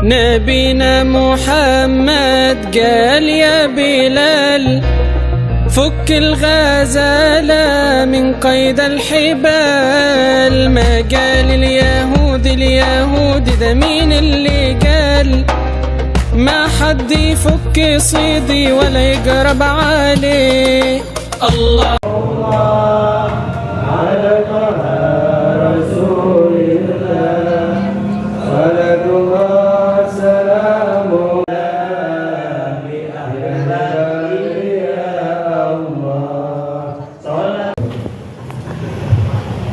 نبينا محمد قال يا بلال فك الغزالة من قيد الحبال. ما قال اليهود ده مين اللي قال؟ ما حد يفك صيدي ولا يقرب عليه. الله على طه رسول الله صلاة الله سلام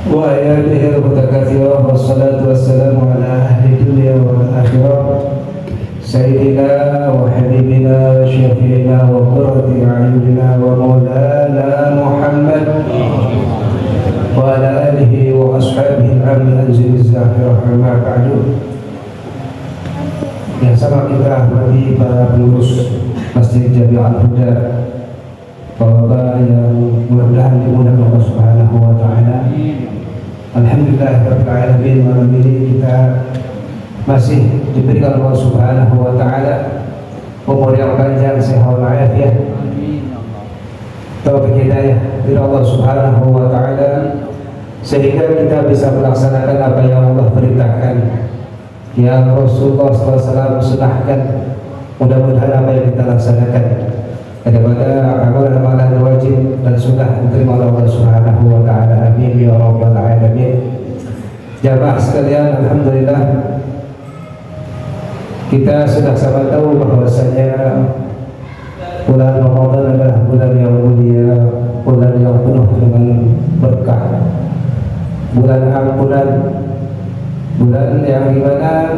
وآياته المتكاثرة والصلاة والسلام على أهل الدنيا والآخرة سيدنا وحبيبنا وشفيعنا وقرة أعيننا ومولانا محمد وعلى آله وأصحابه العام أنزل الزاهرة أما بعد. Yang sama kita bagi para pengurus Masjid Jami'ah Al-Huda, Bapak yang mudah-mudahan dimudahkan Allah Subhanahu wa taala. Alhamdulillahirabbil alamin, malam ini kita masih diberikan Allah Subhanahu wa taala umur yang panjang, sehat walafiat, taufik hidayah dari Allah Subhanahu wa taala sehingga kita bisa melaksanakan apa yang Allah perintahkan, yang Rasulullah SAW sunahkan. Mudah-mudahan apa yang kita laksanakan daripada amalan-amalan wajib dan sunnah diterima oleh Allah Subhanahu wa taala. Amin ya rabbal alamin. Jamaah sekalian, alhamdulillah kita sudah sama tahu bahwasanya bulan Ramadan adalah bulan yang mulia, bulan yang penuh dengan berkah, bulan ampunan, bulan yang dimana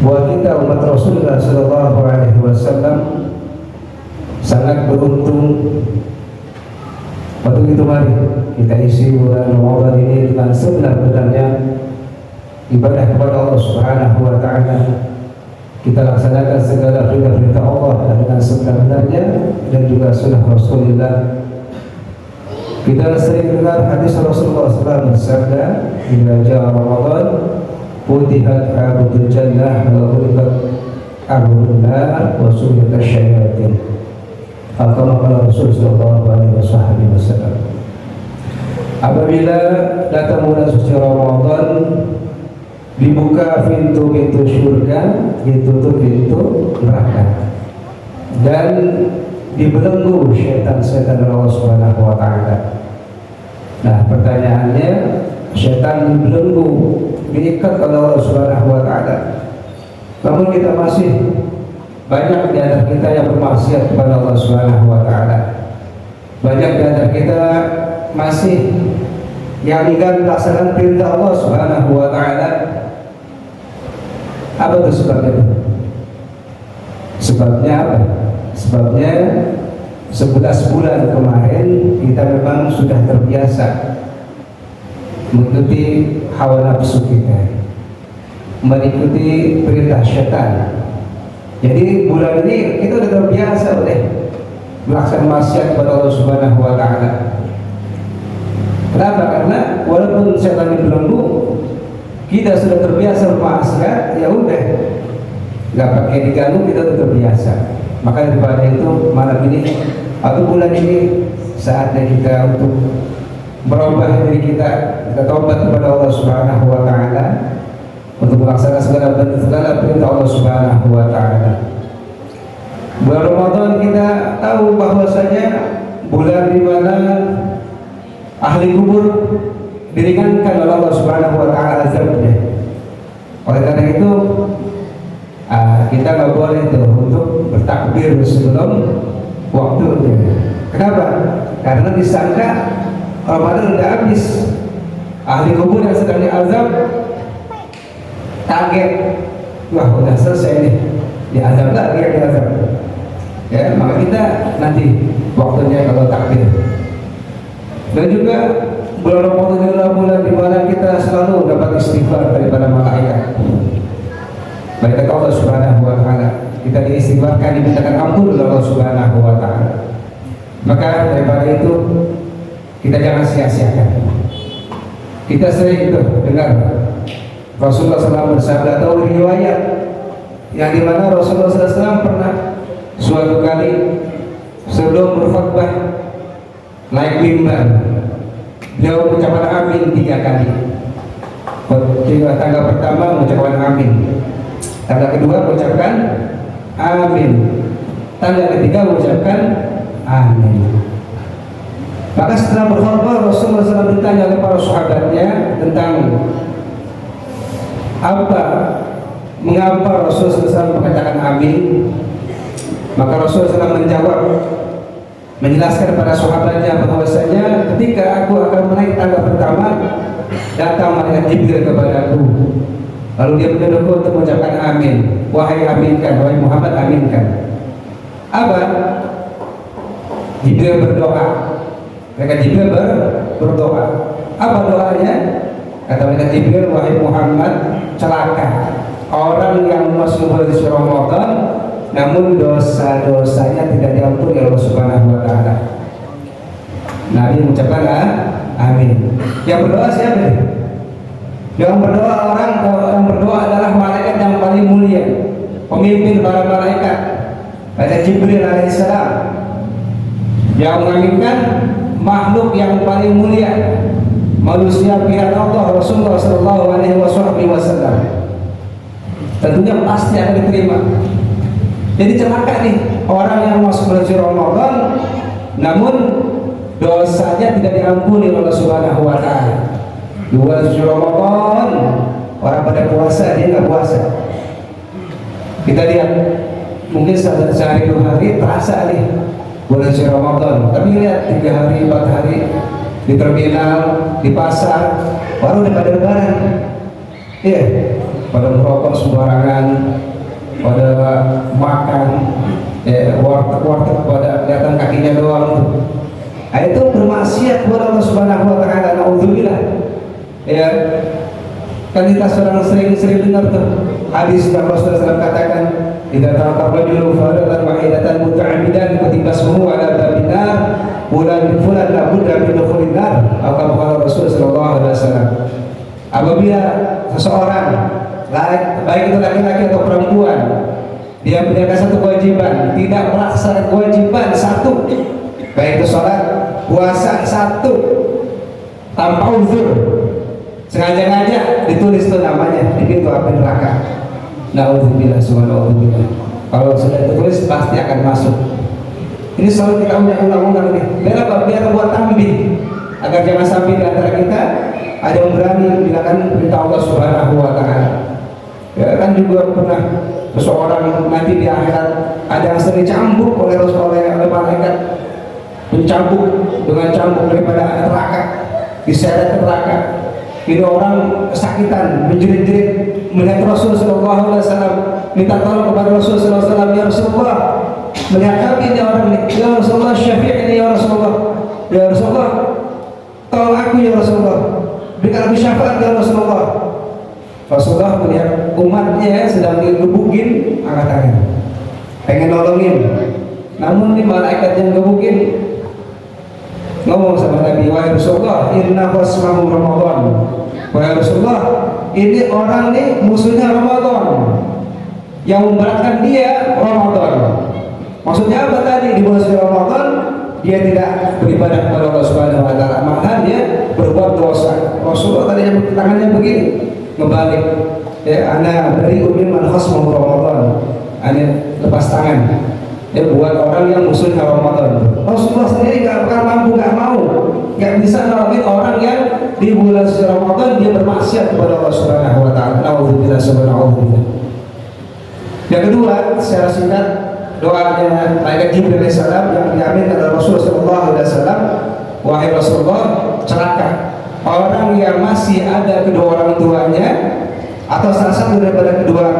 buat kita umat Rasulullah Sallallahu Alaihi Wasallam sangat beruntung. Waktu itu mari kita isi bulan Ramadan ini dengan sebenar-benarnya ibadah kepada Allah Subhanahu wa taala. Kita laksanakan segala perintah-perintah Allah dengan sebenar-benarnya dan juga sunnah Rasulullah. Kita sering dengar hadis Rasulullah SAW bersabda, "Jika jaa Ramadan, futihat abwaabul jannah wa ghulqat abwaabun nar wa sufihat asy-syayatin." Atau kata Rasul sallallahu alaihi wasallam, apabila datang bulan suci Ramadan, dibuka pintu-pintu surga, ditutup pintu neraka, dan dibelenggu syaitan-syaitan Allah Subhanahu wa taala. Nah, pertanyaannya, syaitan dibelenggu, diikat oleh Allah Subhanahu wa taala. Namun kita masih banyak di antara kita yang bermaksiat kepada Allah Subhanahu wa taala. Banyak di antara kita masih yang enggan melaksanakan perintah Allah Subhanahu wa taala. Apa itu sebabnya? Sebabnya apa? Sebabnya 11 bulan kemarin kita memang sudah terbiasa mengikuti hawa nafsu kita, mengikuti perintah syaitan. Jadi bulan ini kita sudah terbiasa oleh melaksanakan maksiat kepada Allah Subhanahu wa taala. Kenapa? Karena walaupun syaitan dibelenggu, kita sudah terbiasa bermaksiat, ya udah, nggak pakai diganggu, kita sudah terbiasa. Maka daripada itu malam ini atau bulan ini saatnya kita untuk merubah diri kita taubat kepada Allah Subhanahu wa taala, untuk melaksanakan segala perintah Allah Subhanahu wa taala. Bulan Ramadan kita tahu bahwasanya bulan di mana ahli kubur diringankan oleh Allah Subhanahu wa taala azabnya. Oleh karena itu kita nggak boleh tuh untuk bertakbir sebelum waktunya. Kenapa? Karena disangka Ramadan udah habis, ahli kubur yang sedang diazab kaget, wah udah selesai nih, diazab lagi yang diazab. Ya, maka kita nanti waktunya kalau takbir. Dan juga bulan Ramadan adalah bulan di mana kita selalu dapat istighfar daripada malaikat. Malaikat Allah Subhanahu wa taala, kita diistighfarkan, dimintakan ampun oleh Allah Subhanahu wa taala. Maka daripada itu kita jangan sia-siakan. Kita sering dengar Rasulullah SAW bersabda, atau riwayat yang dimana Rasulullah SAW pernah suatu kali sebelum berkhutbah naik mimbar, beliau mengucapkan amin 3 kali. Tangga pertama mengucapkan amin, tangga kedua mengucapkan amin, tangga ketiga mengucapkan amin. Maka setelah berkhutbah, Rasulullah SAW ditanya oleh para sahabatnya tentang mengapa Rasulullah SAW mengatakan amin. Maka Rasulullah SAW menjawab, menjelaskan kepada sahabatnya bahwasanya ketika aku akan menaik tangga pertama, datang malaikat Jibril kepadaku, lalu dia menundukku untuk mengucapkan amin. Wahai aminkan, wahai Muhammad aminkan. Apa? Jibril berdoa. Malaikat Jibril berdoa. Apa doanya? Kata malaikat Jibril, wahai Muhammad, celaka orang yang masuk bulan suci Ramadan namun dosa-dosanya tidak diampuni oleh Allah Subhanahu wa taala. Nabi mengucapkan amin. Yang berdoa siapa nih? Yang berdoa adalah malaikat yang paling mulia, pemimpin para malaikat, pada Jibril alaihissalam. Yang mengaminkan makhluk yang paling mulia, manusia pilihan Allah, Rasulullah sallallahu alaihi wasallam. Tentunya pasti akan diterima. Jadi celaka nih orang yang masuk bulan Ramadan namun dosanya tidak diampuni oleh Allah Subhanahu wa taala. Di bulan Ramadan orang pada puasa, dia nggak puasa. Kita lihat mungkin sehari 2 hari terasa nih bulan Ramadan, tapi lihat 3 hari 4 hari di terminal, di pasar, baru udah pada lebaran. Iya, pada merokok sembarangan, pada makan, warteg pada kelihatan kakinya doang. Nah, itu bermaksiat kepada Allah Subhanahu wa taala. Naudzubillah. Ya. Kan kita sering dengar tuh hadis yang Rasulullah SAW katakan, "Idza taraka rajulu faridatan wahidatan muta'ammidan kutiba ismuhu 'ala babin nar, fulan la budda min dukhulin nar." Atau kata Rasulullah sallallahu alaihi wasallam. Apabila seseorang, baik itu laki-laki atau perempuan, dia menjalankan satu kewajiban, tidak melaksanakan kewajiban satu, baik itu sholat, puasa satu, tanpa uzur, sengaja-ngaja ditulis itu namanya di pintu api neraka. Naudzubillah, subhanallah. Kalau sudah ditulis pasti akan masuk. Ini selalu kita ulang-ulang nih. Biar buat tambih agar jangan sampai di antara kita ada yang berani menjalankan perintah Allah Subhanahu wa taala. Ya kan juga pernah seseorang nanti di akhirat ada yang sering dicambuk oleh malaikat, mencambuk dengan cambuk daripada neraka, diseret ke neraka. Ini orang kesakitan, menjerit-jerit melihat Rasul sallallahu alaihi wasallam, minta tolong kepada Rasul sallallahu alaihi wasallam, ya Rasulullah, melihat kami ini orang ini, ya Rasulullah, syafi'ni ya Rasulullah, ya Rasulullah, tolong aku ya Rasulullah, berikan aku syafaat ya Rasulullah. Rasulullah melihat umatnya sedang digebukin, angkat tangan, pengen nolongin, namun ini malaikat yang gebukin ngomong sama Nabi, wahai Rasulullah, inna khasmahu Ramadan. Wahai Rasulullah, ini orang nih musuhnya Ramadan, yang memberatkan dia Ramadan. Maksudnya apa tadi? Di bulan suci Ramadan dia tidak beribadah kepada Allah Subhanahu wa taala, malah dia berbuat dosa. Rasulullah tadi yang tangannya begini, ngebalik. Ya, ana dari man khasmahu Ramadan. Ana lepas tangan. Ya, buat orang yang musuhnya Ramadan. Rasulullah sendiri gak bakal mampu, gak mau, gak bisa nolongin orang yang di bulan suci Ramadan dia bermaksiat kepada Allah Subhanahu wa taala. Naudzubillah, subhanallah. Yang kedua, secara singkat, doanya malaikat Jibril alaihissalam yang diaminkan oleh Rasulullah sallallahu alaihi wasallam, wahai Rasulullah, celaka orang yang masih ada kedua orang tuanya atau salah satu daripada kedua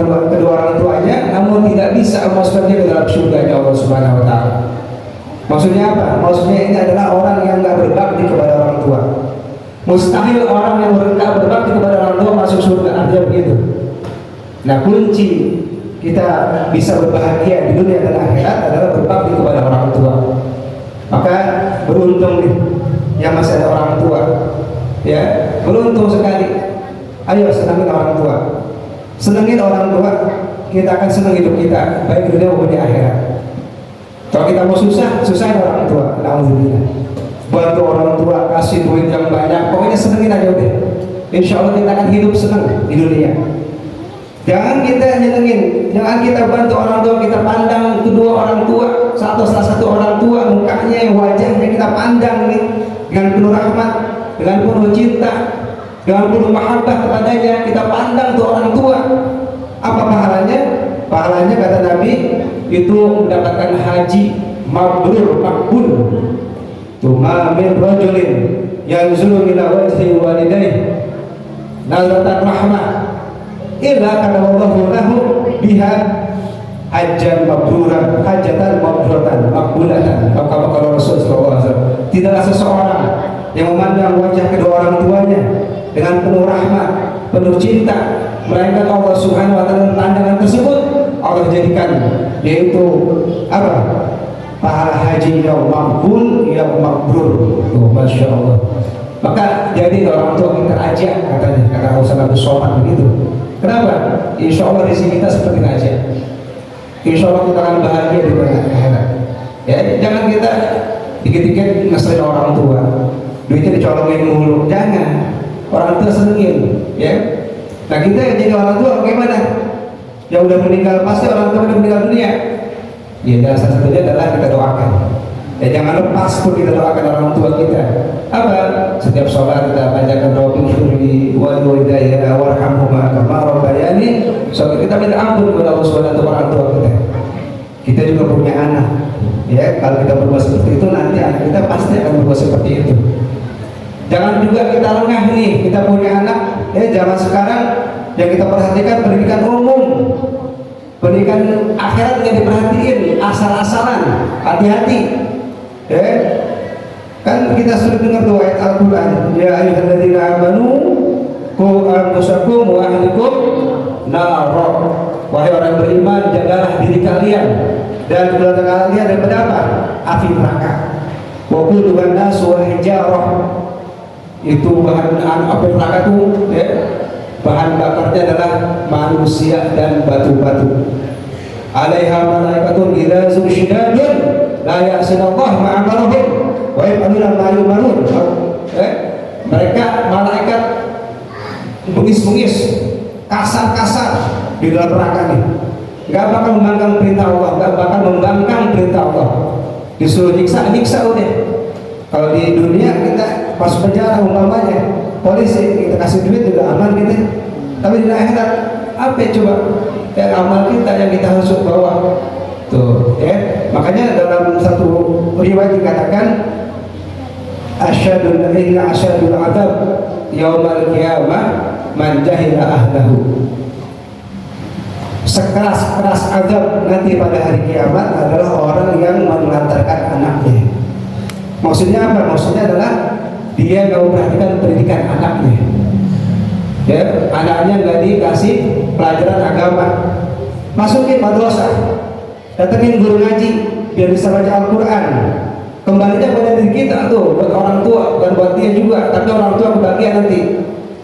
orang tuanya namun tidak bisa memasukkannya ke dalam surga Allah Subhanahu wa taala. Maksudnya apa? Maksudnya ini adalah orang yang enggak berbakti kepada orang tua. Mustahil orang yang enggak berbakti kepada orang tua masuk surga, artinya begitu. Nah, kunci kita bisa berbahagia di dunia dan akhirat adalah berbakti kepada orang tua. Maka beruntung nih yang masih ada orang tua. Ya, beruntung sekali. Ayo senangin orang tua. Senangin orang tua, kita akan senang hidup kita, baik dunia maupun di akhirat. Kalau kita mau susah, susahin orang tua. Alhamdulillah. Bantu orang tua, kasih duit yang banyak, pokoknya senengin aja udah. Insya Allah kita akan hidup senang di dunia. Jangan kita nyenengin, jangan kita bantu orang tua, kita pandang kedua orang tua, salah satu orang tua, mukanya, wajahnya kita pandang nih, dengan penuh rahmat, dengan penuh cinta, dengan penuh mahabbah kepadanya, kita pandang tuh orang tua. Apa pahalanya? Pahalanya kata Nabi itu mendapatkan haji mabrur makbul. Tuma min rajulin yanzuru ila wajhi walidayhi nazratan rahmah illa kadallahu lahu biha hajjan mabruran, hajatan mabruratan makbulatan. Kalau Rasul sallallahu alaihi wasallam, tidaklah seseorang yang memandang wajah kedua orang tuanya dengan penuh rahmat, penuh cinta, melainkan Allah Subhanahu wa taala pandangan tersebut Allah jadikan yaitu apa? Pahala haji yang makbul, yang mabrur. Oh, Masya Allah. Maka jadi orang tua kita ajak, katanya kata Rasulullah Somad begitu. Kenapa? Insya Allah rezeki kita seperti ajak. Insya Allah kita akan bahagia di akhirat. Ya, jangan kita dikit-dikit ngeselin orang tua, duitnya dicolongin mulu. Jangan. Orang tua senengin, ya. Nah kita yang jadi orang tua bagaimana? Yang udah meninggal, pasti orang tua udah meninggal dunia. Ya, dan salah satunya adalah kita doakan. Ya, jangan lepas pun kita doakan orang tua kita. Apa? Setiap sholat kita bacakan doa bisyuri wa hidayah warhamhuma kama rabbayani. So kita minta ampun kepada Allah Subhanahu wa taala orang tua kita. Kita juga punya anak. Ya, kalau kita berbuat seperti itu nanti anak kita pasti akan berbuat seperti itu. Jangan juga kita lengah nih, kita punya anak. Ya, zaman sekarang yang kita perhatikan pendidikan umum. Pendidikan akhirat yang diperhatiin, asal-asalan, hati-hati. Kan kita sudah dengar doa ayat Al-Quran, ya ayyuhalladzina amanu qu anfusakum wa ahlikum nar. Wahai orang beriman, jagalah diri kalian dan keluarga kalian daripada apa? Api neraka. Wa quduhan nas wa hijarah. Itu bahan api neraka itu, ya. Bahan bakarnya adalah manusia dan batu-batu. Alaiha malaikatun ghilazun syidadun la ya'sinallahu ma amarahum wa yaf'aluna ma yu'marun. Mereka malaikat bengis-bengis, kasar-kasar di dalam neraka nih. Enggak bakal membangkang perintah Allah, enggak bakal membangkang perintah Allah. Disuruh nyiksa udah. Kalau di dunia kita pas penjara umpamanya, polisi kita kasih duit juga aman kita. Tapi di akhirat apa coba? Ya, amal kita yang kita harus bawa. Tuh, ya. Makanya dalam satu riwayat dikatakan asyadul adab yaumal qiyamah man jahila ahlahu. Sekeras-keras azab nanti pada hari kiamat adalah orang yang menelantarkan anaknya. Maksudnya apa? Maksudnya adalah dia nggak memperhatikan pendidikan anaknya. Ya, anaknya nggak dikasih pelajaran agama. Masukin madrasah, datengin guru ngaji biar bisa baca Al-Quran. Kembalinya pada diri kita tuh, buat orang tua dan buat dia juga. Tapi orang tua kebagian nanti.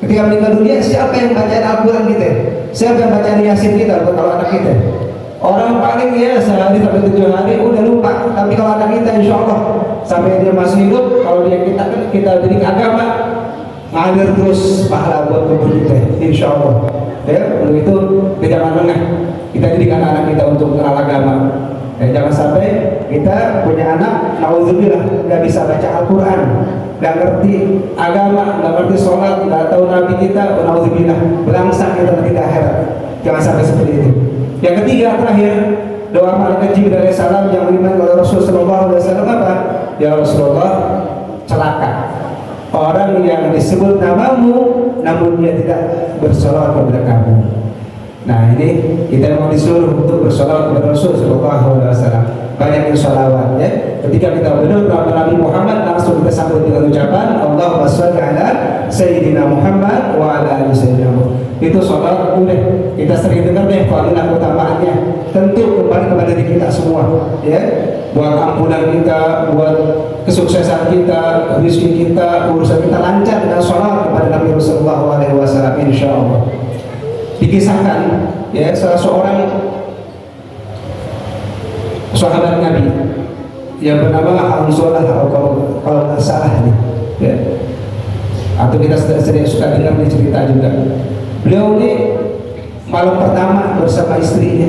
Ketika meninggal dunia, siapa yang bacain Al-Quran kita? Siapa yang bacain Yasin kita buat kalau anak kita? Orang paling ya sehari sampai 7 hari udah lupa. Tapi kalau anak kita insya Allah sampai dia masih hidup, kalau dia kita didik agama, ngalir terus pahala buat guru kita, insya Allah. Ya, untuk itu jangan lengah. Kita didik anak-anak kita untuk kenal agama. Ya, jangan sampai kita punya anak, naudzubillah, nggak bisa baca Al-Quran, nggak ngerti agama, nggak ngerti sholat, nggak tahu Nabi kita, naudzubillah, belangsang kita nanti ke akhirat. Jangan sampai seperti itu. Yang ketiga terakhir, doa malaikat Jibril alaihissalam yang diiman oleh Rasulullah SAW apa? Ya Rasulullah, celaka orang yang disebut namamu namun dia tidak bersolawat kepada kamu. Nah ini kita mau disuruh untuk bersolawat kepada Rasulullah SAW. Banyak sholawat ya. Ketika kita berdoa kepada Nabi Muhammad langsung kita sambut dengan ucapan Allahumma sholli ala Sayyidina Muhammad wa ala ali Sayyidina Muhammad. itu sholat udah kita sering dengar deh fadilah utamaannya, tentu kembali kepada diri kita semua, ya, buat ampunan kita, buat kesuksesan kita, rezeki kita, urusan kita lancar dengan sholat kepada Nabi Sallallahu Alaihi Wasallam, insya Allah. Dikisahkan, ya, salah seorang sahabat Nabi yang bernama Hanzalah, kalau nggak salah nih, ya, atau kita sering suka dengar nih cerita juga. Beliau ini malam pertama bersama istrinya.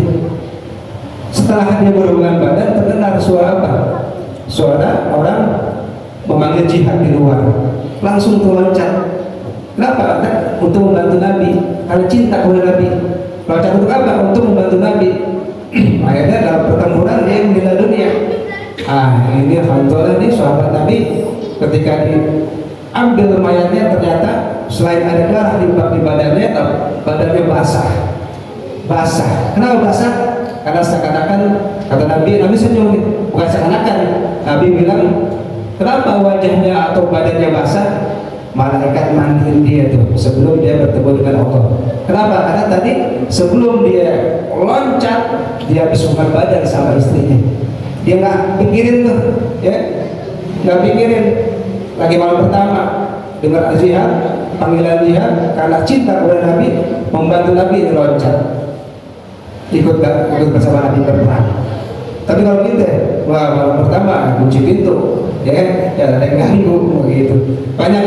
Setelah dia berhubungan badan, terdengar suara apa? Suara orang memanggil jihad di luar. Langsung terloncat. Kenapa? Untuk membantu Nabi. Karena cinta kepada Nabi. Loncat untuk apa? Untuk membantu Nabi. Akhirnya dalam pertempuran dia meninggal dunia. Ini Hanzalah ini sahabat Nabi. Ketika diambil mayatnya, ternyata selain ada darah di badannya basah. Kenapa basah? Karena seakan-akan, kata Nabi senyum, bukan seakan-akan. Nabi bilang, kenapa wajahnya atau badannya basah? Malaikat mandiin dia tuh sebelum dia bertemu dengan Allah. Kenapa? Karena tadi sebelum dia loncat, dia habis hubungan badan sama istrinya. Dia nggak pikirin tuh, ya, nggak pikirin. Lagi malam pertama dengar jihad, panggilan jihad, karena cinta kepada Nabi, membantu Nabi loncat, ikut bersama Nabi berperang. Tapi kalau kita, wah, malam pertama kunci pintu, ya kan, ya ada yang ganggu, begitu. Banyak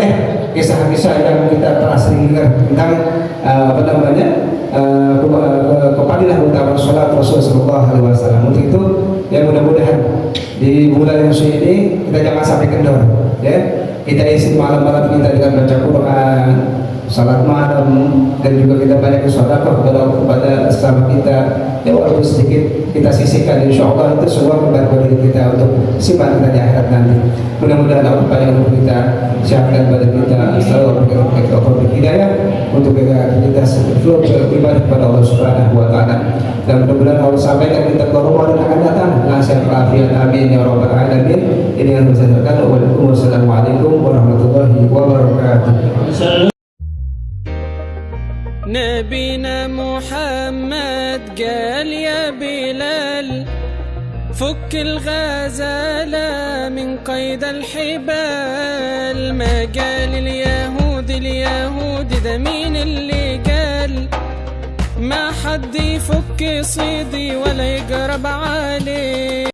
kisah-kisah yang kita pernah sering dengar tentang kepadilah utama sholat Rasulullah SAW. Untuk itu, ya, mudah-mudahan di bulan yang suci ini kita jangan sampai kendor, ya. Kita isi malam-malam kita dengan baca Quran, salat malam, dan juga kita banyak bersedekah kepada sesama kita. Ya, walaupun sedikit kita sisihkan, insya Allah itu semua kebaikan bagi kita untuk simpan kita di akhirat nanti. Mudah-mudahan Allah panjangkan kita, sehatkan badan kita, selalu memberikan hidayah untuk kita selalu beribadah kepada Allah Subhanahu Wa Taala. Dan mudah-mudahan Allah sampaikan kita ke Ramadan akan datang dengan sehat walafiat, amin ya rabbal alamin. Ini yang saya sampaikan. Wassalamualaikum warahmatullahi wabarakatuh. نبينا محمد قال يا بلال فك الغزالة من قيد الحبال. ما قال اليهود ده مين اللي قال؟ ما حد يفك صيدي ولا يقرب عليه.